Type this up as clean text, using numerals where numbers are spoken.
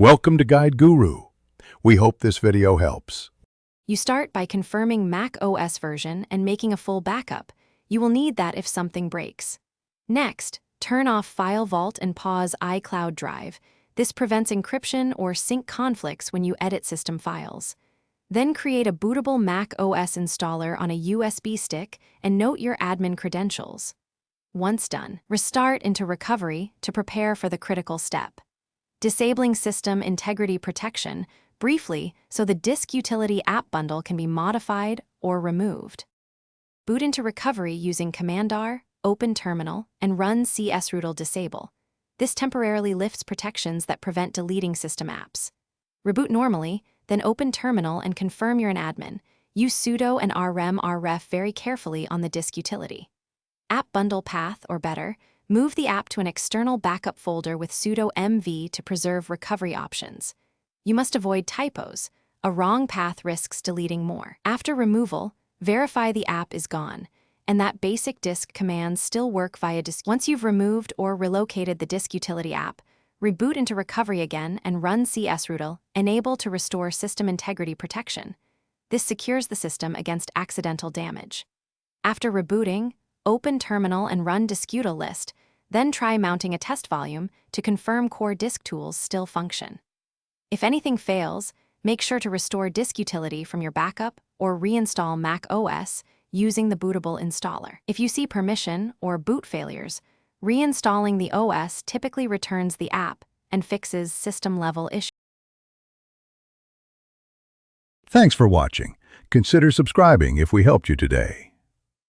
Welcome to Guide Guru. We hope this video helps. You start by confirming macOS version and making a full backup. You will need that if something breaks. Next, turn off File Vault and pause iCloud Drive. This prevents encryption or sync conflicts when you edit system files. Then create a bootable macOS installer on a USB stick and note your admin credentials. Once done, restart into Recovery to prepare for the critical step. Disabling System Integrity Protection, briefly, so the disk utility app bundle can be modified or removed. Boot into Recovery using Command-R, Open Terminal, and run csrootle disable. This temporarily lifts protections that prevent deleting system apps. Reboot normally, then open Terminal and confirm you're an admin. Use sudo and rem/ref very carefully on the disk utility. App bundle path, or better, move the app to an external backup folder with sudo mv to preserve recovery options. You must avoid typos. A wrong path risks deleting more. After removal, verify the app is gone, and that basic disk commands still work via disk. Once you've removed or relocated the disk utility app, reboot into Recovery again and run csrootle, enable to restore system integrity protection. This secures the system against accidental damage. After rebooting, open Terminal and run diskutle list, then try mounting a test volume to confirm core disk tools still function. If anything fails, make sure to restore disk utility from your backup or reinstall macOS using the bootable installer. If you see permission or boot failures, reinstalling the OS typically returns the app and fixes system-level issues. Thanks for watching. Consider subscribing if we helped you today.